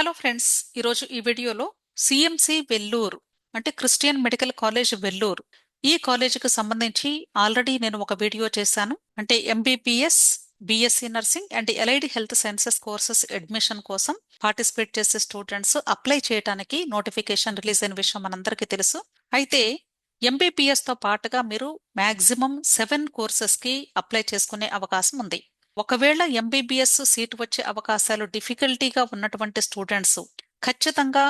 Hello friends, ఈరోజు ఈ వీడియోలో సిఎంసి వెల్లూరు అంటే క్రిస్టియన్ మెడికల్ కాలేజ్ వెల్లూరు ఈ కాలేజీకి సంబంధించి ఆల్రెడీ నేను ఒక వీడియో చేశాను. అంటే MBBS, BSc nursing and allied health sciences courses admission కోసం పార్టిసిపేట్ చేసే స్టూడెంట్స్ అప్లై చేయడానికి నోటిఫికేషన్ రిలీజ్ అయిన విషయం మనందరికీ తెలుసు. అయితే ఎంబీబీఎస్ తో పాటుగా మీరు మాక్సిమం 7 కోర్సెస్ కి అప్లై చేసుకునే అవకాశం ఉంది. ఒకవేళ ఎంబీబీఎస్ సీట్ వచ్చే అవకాశాలు డిఫికల్టీగా ఉన్నటువంటి స్టూడెంట్స్ ఖచ్చితంగా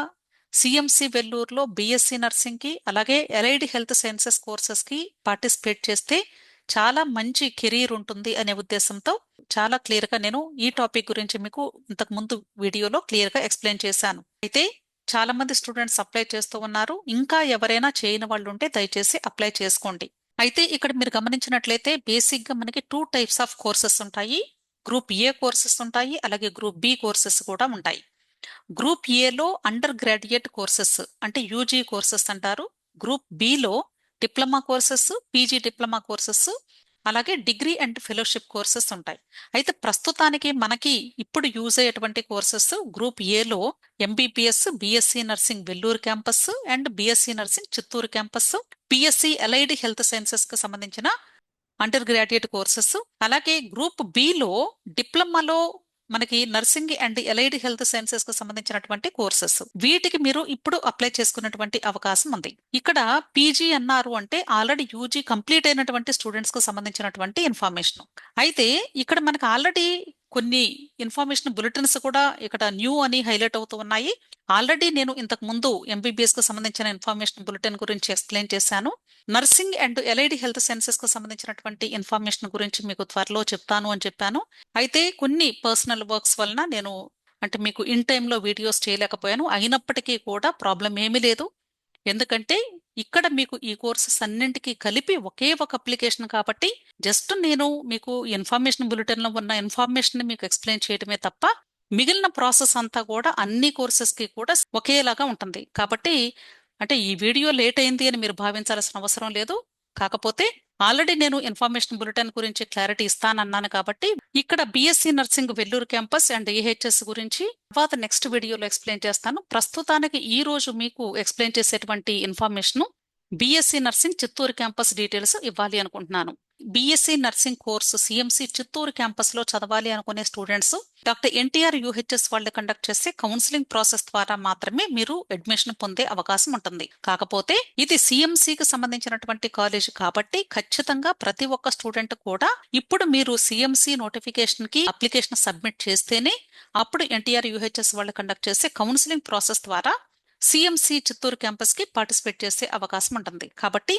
సిఎంసి వెల్లూరులో బీఎస్సీ నర్సింగ్ కి అలాగే ఎలైడ్ హెల్త్ సైన్సెస్ కోర్సెస్ కి పార్టిసిపేట్ చేస్తే చాలా మంచి కెరీర్ ఉంటుంది అనే ఉద్దేశంతో చాలా క్లియర్ గా నేను ఈ టాపిక్ గురించి మీకు ఇంతకు ముందు వీడియోలో క్లియర్ గా ఎక్స్ప్లెయిన్ చేశాను. అయితే చాలా మంది స్టూడెంట్స్ అప్లై చేస్తూ ఉన్నారు. ఇంకా ఎవరైనా చేయని వాళ్ళు ఉంటే దయచేసి అప్లై చేసుకోండి. అయితే ఇక్కడ మీరు గమనించినట్లయితే బేసిక్ గా మనకి 2 టైప్స్ ఆఫ్ కోర్సెస్ ఉంటాయి. గ్రూప్ ఏ కోర్సెస్ ఉంటాయి, అలాగే గ్రూప్ బి కోర్సెస్ కూడా ఉంటాయి. గ్రూప్ ఏలో అండర్ గ్రాడ్యుయేట్ కోర్సెస్ అంటే యూజీ కోర్సెస్ అంటారు. Group below diploma courses, PG diploma courses, అలాగే డిగ్రీ అండ్ ఫెలోషిప్ కోర్సెస్ ఉంటాయి. అయితే ప్రస్తుతానికి మనకి ఇప్పుడు యూజ్ అయ్యేటువంటి కోర్సెస్ గ్రూప్ ఏలో MBBS, BSc nursing Vellore campus and BSc nursing Chittoor campus, BSc allied health sciences కి సంబంధించిన అండర్ గ్రాడ్యుయేట్ కోర్సెస్, అలాగే గ్రూప్ బిలో డిప్లొమాలో మనకి nursing and allied health sciences కు సంబంధించినటువంటి కోర్సెస్, వీటికి మీరు ఇప్పుడు అప్లై చేసుకున్నటువంటి అవకాశం ఉంది. ఇక్కడ పీజీ అన్నారు అంటే ఆల్రెడీ యూజీ కంప్లీట్ అయినటువంటి స్టూడెంట్స్ కు సంబంధించినటువంటి ఇన్ఫర్మేషన్. అయితే ఇక్కడ మనకు ఆల్రెడీ కొన్ని ఇన్ఫర్మేషన్ బులెటిన్స్ కూడా ఇక్కడ న్యూ అని హైలైట్ అవుతూ ఉన్నాయి. ఆల్రెడీ నేను ఇంతకు ముందు ఎంబీబీఎస్ కు సంబంధించిన ఇన్ఫర్మేషన్ బులెటిన్ గురించి ఎక్స్ప్లెయిన్ చేశాను. Nursing and allied health sciences కు సంబంధించినటువంటి ఇన్ఫర్మేషన్ గురించి మీకు త్వరలో చెప్తాను అని చెప్పాను. అయితే కొన్ని పర్సనల్ వర్క్స్ వలన నేను అంటే మీకు ఇన్ టైంలో వీడియోస్ చేయలేకపోయాను. అయినప్పటికీ కూడా ప్రాబ్లం ఏమీ లేదు. ఎందుకంటే ఇక్కడ మీకు ఈ కోర్సెస్ అన్నింటికి కలిపి ఒకే ఒక అప్లికేషన్ కాబట్టి జస్ట్ నేను మీకు ఇన్ఫర్మేషన్ బులెటిన్ లో ఉన్న ఇన్ఫర్మేషన్ మీకు ఎక్స్ప్లెయిన్ చేయడమే తప్ప మిగిలిన ప్రాసెస్ అంతా కూడా అన్ని కోర్సెస్ కి కూడా ఒకేలాగా ఉంటుంది. కాబట్టి అంటే ఈ వీడియో లేట్ అయింది అని మీరు భావించాల్సిన అవసరం లేదు. కాకపోతే ఆల్రెడీ నేను ఇన్ఫర్మేషన్ బులెటిన్ గురించి క్లారిటీ ఇస్తానన్నాను కాబట్టి ఇక్కడ BSc nursing Vellore campus and AHS గురించి తర్వాత నెక్స్ట్ వీడియోలో ఎక్స్ప్లెయిన్ చేస్తాను. ప్రస్తుతానికి ఈ రోజు మీకు ఎక్స్ప్లెయిన్ చేసేటువంటి information BSc nursing Chittoor campus details ఇవ్వాలి అనుకుంటున్నాను. BSc nursing course CMC Chittoor campus లో చదవాలి అనుకునే స్టూడెంట్స్ డాక్టర్ ఎన్టీఆర్ యూహెచ్ఎస్ వాళ్ళు కండక్ట్ చేసే కౌన్సిలింగ్ ప్రాసెస్ ద్వారా మాత్రమే మీరు అడ్మిషన్ పొందే అవకాశం ఉంటుంది. కాకపోతే ఇది సిఎంసికి సంబంధించినటువంటి కాలేజ్ కాబట్టి ఖచ్చితంగా ప్రతి ఒక్క స్టూడెంట్ కూడా ఇప్పుడు మీరు సిఎంసి నోటిఫికేషన్ కి అప్లికేషన్ సబ్మిట్ చేస్తేనే అప్పుడు ఎన్టీఆర్ యూహెచ్ఎస్ వాళ్ళు కండక్ట్ చేసే కౌన్సిలింగ్ ప్రాసెస్ ద్వారా సిఎంసి చిత్తూరు క్యాంపస్ కి పార్టిసిపేట్ చేసే అవకాశం ఉంటుంది. కాబట్టి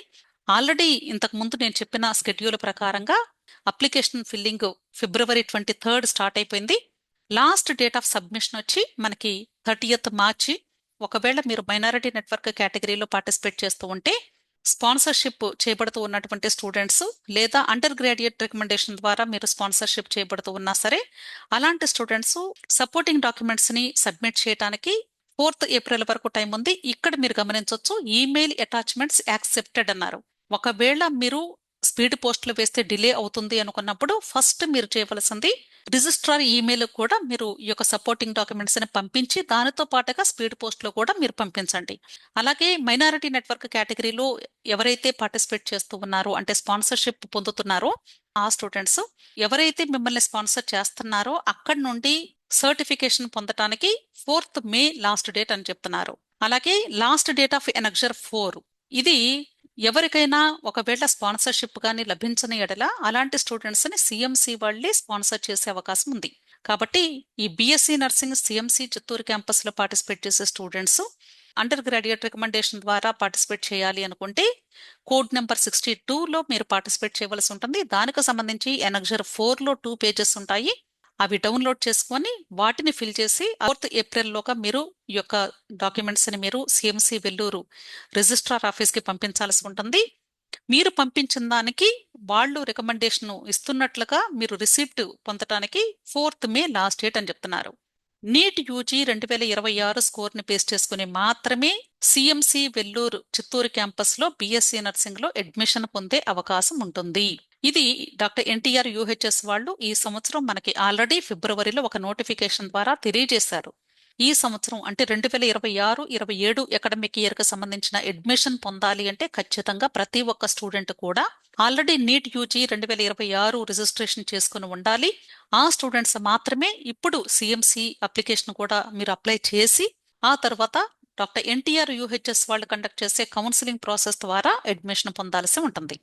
ఆల్రెడీ ఇంతకు ముందు నేను చెప్పిన స్కెడ్యూల్ ప్రకారంగా అప్లికేషన్ ఫిల్లింగ్ ఫిబ్రవరి 23 స్టార్ట్ అయిపోయింది. లాస్ట్ డేట్ ఆఫ్ సబ్మిషన్ వచ్చి మనకి 30th మార్చి. ఒకవేళ మీరు మైనారిటీ నెట్వర్క్ కేటగిరీలో పార్టిసిపేట్ చేస్తూ ఉంటే స్పాన్సర్షిప్ చేయబడుతూ ఉన్నటువంటి స్టూడెంట్స్ లేదా అండర్ గ్రాడ్యుయేట్ రికమెండేషన్ ద్వారా మీరు స్పాన్సర్షిప్ చేయబడుతూ ఉన్నా సరే అలాంటి స్టూడెంట్స్ సపోర్టింగ్ డాక్యుమెంట్స్ ని సబ్మిట్ చేయడానికి 4th ఏప్రిల్ వరకు టైం ఉంది. ఇక్కడ మీరు గమనించవచ్చు ఈమెయిల్ అటాచ్మెంట్స్ యాక్సెప్టెడ్ అన్నారు. ఒకవేళ మీరు స్పీడ్ పోస్టులు వేస్తే డిలే అవుతుంది అనుకున్నప్పుడు ఫస్ట్ మీరు చేయవలసింది రిజిస్ట్రార్ ఈమెయిల్ కూడా మీరు ఈ యొక్క సపోర్టింగ్ డాక్యుమెంట్స్ ని పంపించి దానితో పాటుగా స్పీడ్ పోస్ట్ లో కూడా మీరు పంపించండి. అలాగే మైనారిటీ నెట్వర్క్ కేటగిరీలో ఎవరైతే పార్టిసిపేట్ చేస్తూ ఉన్నారో అంటే స్పాన్సర్షిప్ పొందుతున్నారో ఆ స్టూడెంట్స్ ఎవరైతే మిమ్మల్ని స్పాన్సర్ చేస్తున్నారో అక్కడి నుండి సర్టిఫికేషన్ పొందడానికి 4th మే లాస్ట్ డేట్ అని చెప్తున్నారు. అలాగే లాస్ట్ డేట్ ఆఫ్ ఎనక్జర్ 4 ఇది ఎవరికైనా ఒకవేళ స్పాన్సర్షిప్ గానీ లభించని ఎడల అలాంటి స్టూడెంట్స్ ని సిఎంసి వాళ్ళే స్పాన్సర్ చేసే అవకాశం ఉంది. కాబట్టి ఈ BSc nursing CMC Chittoor campus లో పార్టిసిపేట్ చేసే స్టూడెంట్స్ అండర్ గ్రాడ్యుయేట్ రికమెండేషన్ ద్వారా పార్టిసిపేట్ చేయాలి అనుకుంటే కోడ్ నెంబర్ 62లో మీరు పార్టిసిపేట్ చేయవలసి ఉంటుంది. దానికి సంబంధించి ఎనక్జర్ 4లో 2 పేజెస్ ఉంటాయి. అవి డౌన్లోడ్ చేసుకొని వాటిని ఫిల్ చేసి 4th ఏప్రిల్ లోగా మీరు ఈ యొక్క డాక్యుమెంట్స్ ని మీరు సిఎంసి వెల్లూరు రిజిస్ట్రార్ ఆఫీస్ కి పంపించాల్సి ఉంటుంది. మీరు పంపించిన దానికి వాళ్ళు రికమెండేషన్ ఇస్తున్నట్లుగా మీరు రిసిప్ట్ పొందడానికి 4th మే లాస్ట్ డేట్ అని చెప్తున్నారు. నీట్ యూజీ 2026 స్కోర్ ని బేస్ చేసుకుని మాత్రమే సిఎంసి వెల్లూరు చిత్తూరు క్యాంపస్ లో బిఎస్సి నర్సింగ్ లో అడ్మిషన్ పొందే అవకాశం ఉంటుంది. ఇది డాక్టర్ ఎన్టీఆర్ యూహెచ్ఎస్ వాళ్ళు ఈ సంవత్సరం మనకి ఆల్రెడీ ఫిబ్రవరిలో ఒక నోటిఫికేషన్ ద్వారా తెలియజేశారు. ఈ సంవత్సరం అంటే 2026-27 అకాడమిక్ ఇయర్ కి సంబంధించిన అడ్మిషన్ పొందాలి అంటే ఖచ్చితంగా ప్రతి ఒక్క స్టూడెంట్ కూడా ఆల్రెడీ నీట్ యూజీ 2026 రిజిస్ట్రేషన్ చేసుకుని ఉండాలి. ఆ స్టూడెంట్స్ మాత్రమే ఇప్పుడు సిఎంసి అప్లికేషన్ కూడా మీరు అప్లై చేసి ఆ తర్వాత డాక్టర్ ఎన్టీఆర్ యూహెచ్ఎస్ వాళ్ళు కండక్ట్ చేసే కౌన్సిలింగ్ ప్రాసెస్ ద్వారా అడ్మిషన్ పొందాల్సి ఉంటుంది.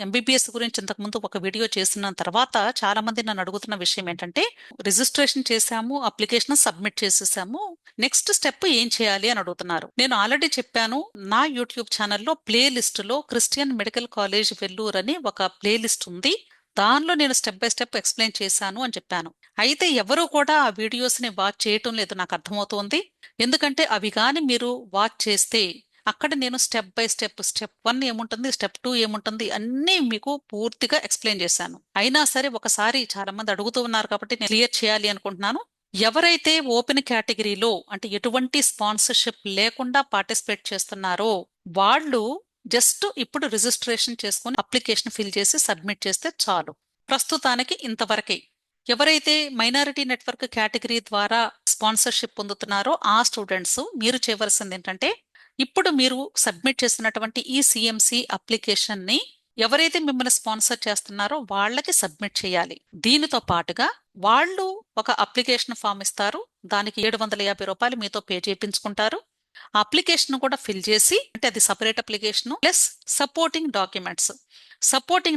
ఎంబీబీఎస్ గురించి ఇంతకుముందు ఒక వీడియో చేసిన తర్వాత చాలా మంది నన్ను అడుగుతున్న విషయం ఏంటంటే, రిజిస్ట్రేషన్ చేశాము, అప్లికేషన్ సబ్మిట్ చేసేసాము, నెక్స్ట్ స్టెప్ ఏం చేయాలి అని అడుగుతున్నారు. నేను ఆల్రెడీ చెప్పాను, నా యూట్యూబ్ ఛానల్లో ప్లే లిస్ట్ లో క్రిస్టియన్ మెడికల్ కాలేజ్ వెల్లూర్ అని ఒక ప్లే లిస్ట్ ఉంది. దానిలో నేను స్టెప్ బై స్టెప్ ఎక్స్ప్లెయిన్ చేశాను అని చెప్పాను. అయితే ఎవరు కూడా ఆ వీడియోస్ ని వాచ్ చేయటం లేదు, నాకు అర్థమవుతోంది. ఎందుకంటే అవి కానీ మీరు వాచ్ చేస్తే అక్కడ నేను స్టెప్ బై స్టెప్, స్టెప్ 1 ఏముంటుంది, స్టెప్ 2 ఏముంటుంది అన్నీ మీకు పూర్తిగా ఎక్స్ప్లెయిన్ చేశాను. అయినా సరే ఒకసారి చాలా మంది అడుగుతూ ఉన్నారు కాబట్టి నేను క్లియర్ చేయాలి అనుకుంటున్నాను. ఎవరైతే ఓపెన్ కేటగిరీలో అంటే ఎటువంటి స్పాన్సర్షిప్ లేకుండా పార్టిసిపేట్ చేస్తున్నారో వాళ్ళు జస్ట్ ఇప్పుడు రిజిస్ట్రేషన్ చేసుకుని అప్లికేషన్ ఫిల్ చేసి సబ్మిట్ చేస్తే చాలు. ప్రస్తుతానికి ఇంతవరకే. ఎవరైతే మైనారిటీ నెట్వర్క్ కేటగిరీ ద్వారా స్పాన్సర్షిప్ పొందుతున్నారో ఆ స్టూడెంట్స్ మీరు చేయవలసింది ఏంటంటే, ఇప్పుడు మీరు సబ్మిట్ చేసినటువంటి ఈ సిఎంసి అప్లికేషన్ ని ఎవరైతే మిమ్మల్ని స్పాన్సర్ చేస్తున్నారో వాళ్ళకి సబ్మిట్ చేయాలి. దీనితో పాటుగా వాళ్ళు ఒక అప్లికేషన్ ఫామ్ ఇస్తారు, దానికి 750 రూపాయలు మీతో పే చేయించుకుంటారు. ఆ అప్లికేషన్ కూడా ఫిల్ చేసి, అంటే అది separate application plus supporting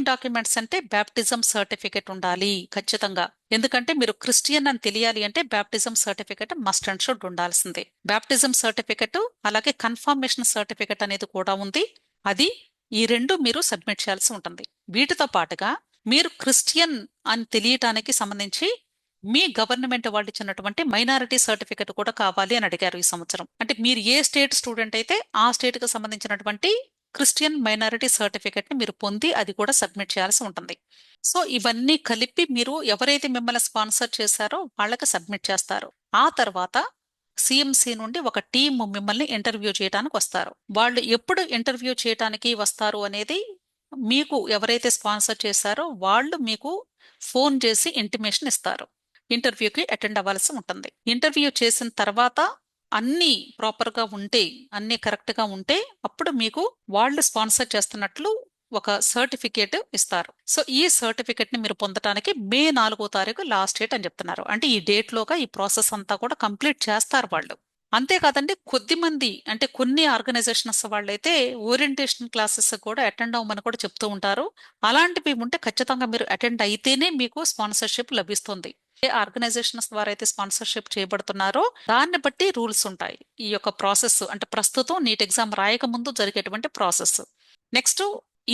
documents అంటే బ్యాప్టిజం సర్టిఫికెట్ ఉండాలి ఖచ్చితంగా. ఎందుకంటే మీరు క్రిస్టియన్ అని తెలియాలి అంటే baptism certificate must and should ఉండాల్సిందే. బ్యాప్టిజం సర్టిఫికెట్ అలాగే కన్ఫర్మేషన్ సర్టిఫికెట్ అనేది కూడా ఉంది. అది ఈ రెండు మీరు సబ్మిట్ చేయాల్సి ఉంటుంది. వీటితో పాటుగా మీరు క్రిస్టియన్ అని తెలియటానికి సంబంధించి మీ గవర్నమెంట్ వాళ్ళు ఇచ్చినటువంటి మైనారిటీ సర్టిఫికెట్ కూడా కావాలి అని అడిగారు ఈ సంవత్సరం. అంటే మీరు ఏ స్టేట్ స్టూడెంట్ అయితే ఆ స్టేట్ కి సంబంధించినటువంటి క్రిస్టియన్ మైనారిటీ సర్టిఫికెట్ ని మీరు పొంది అది కూడా సబ్మిట్ చేయాల్సి ఉంటుంది. సో ఇవన్నీ కలిపి మీరు ఎవరైతే మిమ్మల్ని స్పాన్సర్ చేశారో వాళ్ళకి సబ్మిట్ చేస్తారు. ఆ తర్వాత సిఎంసి నుండి ఒక టీం మిమ్మల్ని ఇంటర్వ్యూ చేయడానికి వస్తారు. వాళ్ళు ఎప్పుడు ఇంటర్వ్యూ చేయడానికి వస్తారు అనేది మీకు ఎవరైతే స్పాన్సర్ చేశారో వాళ్ళు మీకు ఫోన్ చేసి ఇంటిమేషన్ ఇస్తారు. ఇంటర్వ్యూకి అటెండ్ అవ్వాల్సి ఉంటుంది. ఇంటర్వ్యూ చేసిన తర్వాత అన్ని ప్రాపర్ గా ఉంటే, అన్ని కరెక్ట్ గా ఉంటే అప్పుడు మీకు వాళ్ళు స్పాన్సర్ చేస్తున్నట్లు ఒక సర్టిఫికేట్ ఇస్తారు. సో ఈ సర్టిఫికేట్ ని మీరు పొందడానికి మే 4వ తారీఖు లాస్ట్ డేట్ అని చెప్తున్నారు. అంటే ఈ డేట్ లోగా ఈ ప్రాసెస్ అంతా కూడా కంప్లీట్ చేస్తారు వాళ్ళు. అంతేకాదండి, కొద్దిమంది అంటే కొన్ని ఆర్గనైజేషన్స్ వాళ్ళైతే ఓరియంటేషన్ క్లాసెస్ కూడా అటెండ్ అవ్వమని కూడా చెప్తూ ఉంటారు. అలాంటివి ఉంటే ఖచ్చితంగా మీరు అటెండ్ అయితేనే మీకు స్పాన్సర్షిప్ లభిస్తుంది. ఏ ఆర్గనైజేషన్స్ ద్వారా అయితే స్పాన్సర్షిప్ చేయబడుతున్నారో దాన్ని బట్టి రూల్స్ ఉంటాయి. ఈ యొక్క ప్రాసెస్ అంటే ప్రస్తుతం నీట్ ఎగ్జామ్ రాయక ముందు జరిగేటువంటి ప్రాసెస్. నెక్స్ట్,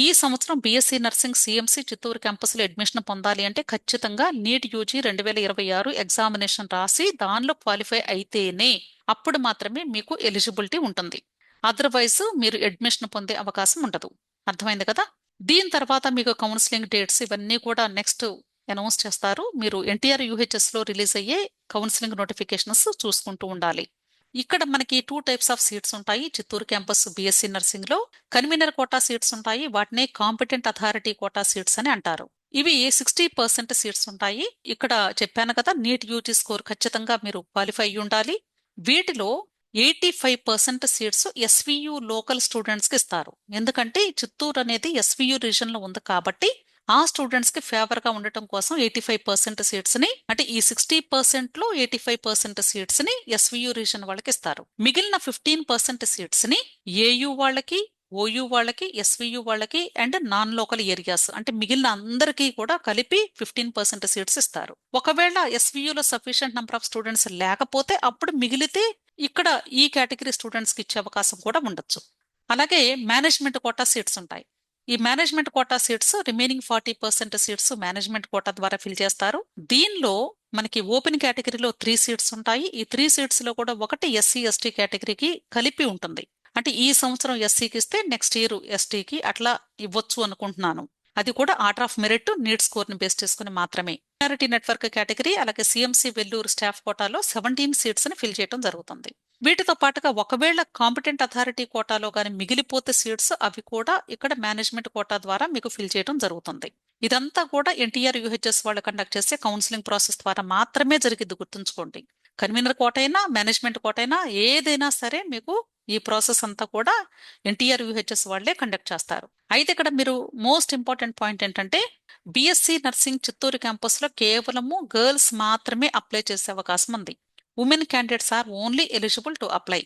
ఈ సంవత్సరం BSc nursing CMC Chittoor campus లో అడ్మిషన్ పొందాలి అంటే ఖచ్చితంగా నీట్ యూజీ 2026 ఎగ్జామినేషన్ రాసి దానిలో క్వాలిఫై అయితేనే అప్పుడు మాత్రమే మీకు ఎలిజిబిలిటీ ఉంటుంది. అదర్వైజ్ మీరు అడ్మిషన్ పొందే అవకాశం ఉండదు. అర్థమైంది కదా? దీని తర్వాత మీకు కౌన్సిలింగ్ డేట్స్ ఇవన్నీ కూడా నెక్స్ట్ అనౌన్స్ చేస్తారు. మీరు ఎన్టీఆర్ యూహెచ్ఎస్ లో రిలీజ్ అయ్యే కౌన్సిలింగ్ నోటిఫికేషన్స్ చూసుకుంటూ ఉండాలి. ఇక్కడ మనకి 2 టైప్స్ ఆఫ్ సీట్స్ ఉంటాయి చిత్తూరు క్యాంపస్ బీఎస్సీ నర్సింగ్ లో. కన్వీనర్ కోటా సీట్స్ ఉంటాయి, వాటినే కాంపిటెంట్ అథారిటీ కోటా సీట్స్ అని అంటారు. ఇవి 60% సీట్స్ ఉంటాయి. ఇక్కడ చెప్పాను కదా, నీట్ యూజీ స్కోర్ ఖచ్చితంగా మీరు క్వాలిఫై అయ్యి ఉండాలి. వీటిలో 85% సీట్స్ ఎస్వియు లోకల్ స్టూడెంట్స్ కి ఇస్తారు. ఎందుకంటే చిత్తూరు అనేది ఎస్వియు రీజన్ లో ఉంది కాబట్టి ఆ స్టూడెంట్స్ కి ఫేవర్ గా ఉండటం కోసం 85% సీట్స్ ని, అంటే ఈ 60% లో 85% సీట్స్ ని ఎస్వియు రీజన్ వాళ్ళకి ఇస్తారు. మిగిలిన 15% సీట్స్ ని ఏయు వాళ్ళకి, ఓయు వాళ్ళకి, ఎస్వియు వాళ్ళకి అండ్ నాన్ లోకల్ ఏరియాస్ అంటే మిగిలిన అందరికీ కూడా కలిపి 15% సీట్స్ ఇస్తారు. ఒకవేళ ఎస్వియులో సఫిషియంట్ నెంబర్ ఆఫ్ స్టూడెంట్స్ లేకపోతే అప్పుడు మిగిలితే ఇక్కడ ఈ కేటగిరీ స్టూడెంట్స్ కి ఇచ్చే అవకాశం కూడా ఉండొచ్చు. అలాగే మేనేజ్మెంట్ కోటా సీట్స్ ఉంటాయి. ఈ management quota seats remaining 40% seats management quota ద్వారా ఫిల్ చేస్తారు. దీనిలో మనకి ఓపెన్ కేటగిరీలో 3 సీట్స్ ఉంటాయి. ఈ 3 సీట్స్ లో కూడా ఒకటి ఎస్సీ ఎస్టీ కేటగిరీకి కలిపి ఉంటుంది. అంటే ఈ సంవత్సరం ఎస్సీకి ఇస్తే నెక్స్ట్ ఇయర్ ఎస్టీకి అట్లా ఇవ్వచ్చు అనుకుంటున్నాను. అది కూడా order of merit neat score ని బేస్ చేసుకుని మాత్రమే. మైనారిటీ నెట్వర్క్ కేటగిరీ అలాగే సిఎంసి వెల్లూరు స్టాఫ్ కోటాలో 17 సీట్స్ ని ఫిల్ చేయడం జరుగుతుంది. వీటితో పాటుగా ఒకవేళ కాంపిటెంట్ అథారిటీ కోటాలో కానీ మిగిలిపోతే సీట్స్ అవి కూడా ఇక్కడ మేనేజ్మెంట్ కోటా ద్వారా మీకు ఫిల్ చేయడం జరుగుతుంది. ఇదంతా కూడా ఎన్టీఆర్ యూహెచ్ఎస్ వాళ్ళు కండక్ట్ చేసే కౌన్సిలింగ్ ప్రాసెస్ ద్వారా మాత్రమే జరిగింది, గుర్తుంచుకోండి. కన్వీనర్ కోట అయినా మేనేజ్మెంట్ కోట అయినా ఏదైనా సరే మీకు ఈ ప్రాసెస్ అంతా కూడా ఎన్టీఆర్ యూహెచ్ఎస్ వాళ్ళే కండక్ట్ చేస్తారు. అయితే ఇక్కడ మీరు మోస్ట్ ఇంపార్టెంట్ పాయింట్ ఏంటంటే బిఎస్సి నర్సింగ్ చిత్తూరు క్యాంపస్ లో కేవలము గర్ల్స్ మాత్రమే అప్లై చేసే అవకాశం ఉంది. Women candidates are only eligible to apply,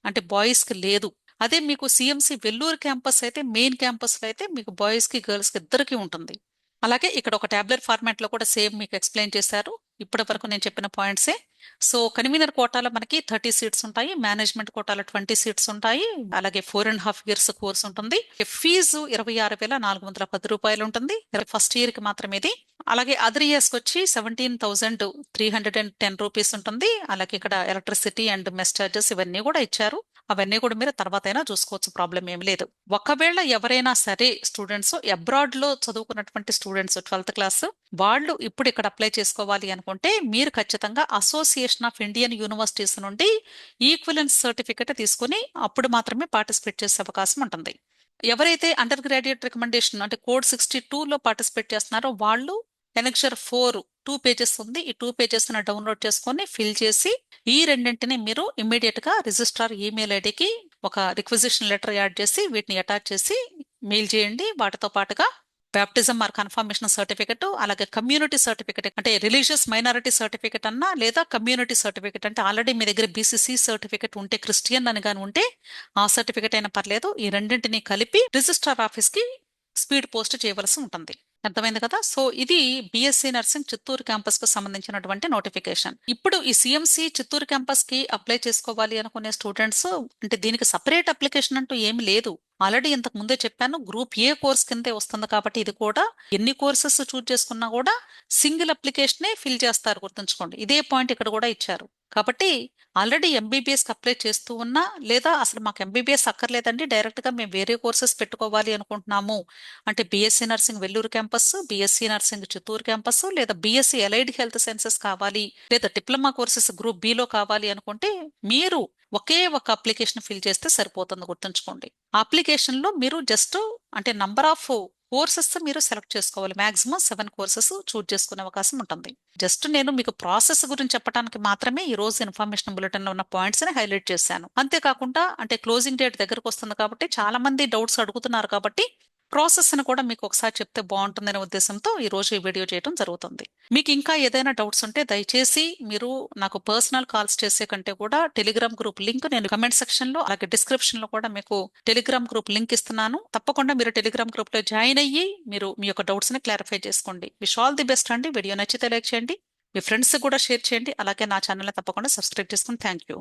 అంటే బాయ్స్ కి లేదు. అదే మీకు సిఎంసి వెల్లూరు క్యాంపస్ అయితే మెయిన్ క్యాంపస్ లో అయితే మీకు బాయ్స్ కి గర్ల్స్ కి ఇద్దరికి ఉంటుంది. అలాగే ఇక్కడ ఒక టాబ్లెట్ ఫార్మాట్ లో కూడా సేమ్ మీకు ఎక్స్ప్లెయిన్ చేశారు. ఇప్పటి వరకు నేను చెప్పిన పాయింట్సే. సో కన్వీనర్ కోటాలో మనకి 30 సీట్స్ ఉంటాయి, మేనేజ్మెంట్ కోటాలో 20 సీట్స్ ఉంటాయి. అలాగే 4.5 years కోర్స్ ఉంటుంది. ఫీజు 26,410 ఉంటుంది, ఫస్ట్ ఇయర్ కి మాత్రమే ఇది. అలాగే అదర్ ఇయర్స్ కి వచ్చి 17,310 రూపీస్ ఉంటుంది. అలాగే ఇక్కడ ఎలక్ట్రిసిటీ అండ్ మెస్ చార్జెస్ ఇవన్నీ కూడా ఇచ్చారు. అవన్నీ కూడా మీరు తర్వాత అయినా చూసుకోవచ్చు, ప్రాబ్లం ఏమి లేదు. ఒకవేళ ఎవరైనా సరే స్టూడెంట్స్ అబ్రాడ్ లో చదువుకున్నటువంటి స్టూడెంట్స్ 12th క్లాస్ వాళ్ళు ఇప్పుడు ఇక్కడ అప్లై చేసుకోవాలి అనుకుంటే మీరు ఖచ్చితంగా అసోసియేషన్ ఆఫ్ ఇండియన్ యూనివర్సిటీస్ నుండి ఈక్వలెన్స్ సర్టిఫికెట్ తీసుకుని అప్పుడు మాత్రమే పార్టిసిపేట్ చేసే అవకాశం ఉంటుంది. ఎవరైతే అండర్ గ్రాడ్యుయేట్ రికమెండేషన్ అంటే కోడ్ 62లో పార్టిసిపేట్ చేస్తున్నారో వాళ్ళు ఎనెక్చర్ 4 2 పేజెస్ ఉంది, ఈ 2 పేజెస్ డౌన్లోడ్ చేసుకొని ఫిల్ చేసి ఈ రెండింటిని మీరు ఇమ్మీడియట్ గా రిజిస్ట్రార్ ఈమెయిల్ ఐడికి ఒక రిక్విజిషన్ లెటర్ యాడ్ చేసి వీటిని అటాచ్ చేసి మెయిల్ చేయండి. వాటితో పాటుగా బ్యాప్టిజం ఆర్ కన్ఫర్మేషన్ సర్టిఫికెట్, అలాగే కమ్యూనిటీ సర్టిఫికెట్ అంటే రిలీజియస్ మైనారిటీ సర్టిఫికెట్ అన్నా లేదా కమ్యూనిటీ సర్టిఫికెట్ అంటే ఆల్రెడీ మీ దగ్గర బీసీసీ సర్టిఫికెట్ ఉంటే క్రిస్టియన్ అని కానీ ఉంటే ఆ సర్టిఫికెట్ అయినా పర్లేదు. ఈ రెండింటిని కలిపి రిజిస్ట్రార్ ఆఫీస్ కి స్పీడ్ పోస్ట్ చేయవలసి ఉంటుంది. అర్థమైంది కదా. సో ఇది బిఎస్సి నర్సింగ్ చిత్తూరు క్యాంపస్ కు సంబంధించినటువంటి నోటిఫికేషన్. ఇప్పుడు ఈ సిఎంసి చిత్తూరు క్యాంపస్ కి అప్లై చేసుకోవాలి అనుకునే స్టూడెంట్స్ అంటే దీనికి సపరేట్ అప్లికేషన్ అంటూ ఏమి లేదు. ఆల్రెడీ ఇంతకు ముందే చెప్పాను, గ్రూప్ ఏ కోర్స్ కిందే వస్తుంది కాబట్టి ఇది కూడా ఎన్ని కోర్సెస్ చూస్ చేసుకున్నా కూడా సింగిల్ అప్లికేషనే ఫిల్ చేస్తారు, గుర్తుంచుకోండి. ఇదే పాయింట్ ఇక్కడ కూడా ఇచ్చారు. కాబట్టి ఆల్రెడీ ఎంబీబీఎస్ కి అప్లై చేస్తూ ఉన్నా లేదా అసలు మాకు ఎంబీబీఎస్ అక్కర్లేదండి డైరెక్ట్ గా మేము వేరే కోర్సెస్ పెట్టుకోవాలి అనుకుంటున్నాము అంటే BSc nursing Vellore campus, BSc nursing Chittoor campus, లేదా బిఎస్సి అలైడ్ హెల్త్ సైన్సెస్ కావాలి లేదా డిప్లొమా కోర్సెస్ గ్రూప్ బి లో కావాలి అనుకుంటే మీరు ఒకే ఒక అప్లికేషన్ ఫిల్ చేస్తే సరిపోతుంది, గుర్తుంచుకోండి. ఆ అప్లికేషన్ లో మీరు జస్ట్ అంటే నంబర్ ఆఫ్ కోర్సెస్ మీరు సెలెక్ట్ చేసుకోవాలి. మాక్సిమం 7 కోర్సెస్ చూస్ చేసుకునే అవకాశం ఉంటుంది. జస్ట్ నేను మీకు ప్రాసెస్ గురించి చెప్పడానికి మాత్రమే ఈ రోజు ఇన్ఫర్మేషన్ బులెటిన్ లో ఉన్న పాయింట్స్ ని హైలైట్ చేశాను. అంతేకాకుండా అంటే క్లోజింగ్ డేట్ దగ్గరకు వస్తుంది కాబట్టి చాలా మంది డౌట్స్ అడుగుతున్నారు కాబట్టి ప్రాసెస్ ని కూడా మీకు ఒకసారి చెప్తే బాగుంటుందనే ఉద్దేశంతో ఈ రోజు ఈ వీడియో చేయడం జరుగుతుంది. మీకు ఇంకా ఏదైనా డౌట్స్ ఉంటే దయచేసి మీరు నాకు పర్సనల్ కాల్స్ చేసే కంటే కూడా టెలిగ్రామ్ గ్రూప్ లింక్ నేను కమెంట్ సెక్షన్ లో అలాగే డిస్క్రిప్షన్ లో కూడా మీకు టెలిగ్రామ్ గ్రూప్ లింక్ ఇస్తున్నాను. తప్పకుండా మీరు టెలిగ్రామ్ గ్రూప్ లో జాయిన్ అయ్యి మీరు మీ యొక్క డౌట్స్ ని క్లారిఫై చేసుకోండి. విష్ ఆల్ ది బెస్ట్ అండి. వీడియో నచ్చితే లైక్ చేయండి, మీ ఫ్రెండ్స్ కూడా షేర్ చేయండి. అలాగే నా ఛానల్ తప్పకుండా సబ్స్క్రైబ్ చేసుకుని థ్యాంక్ యూ.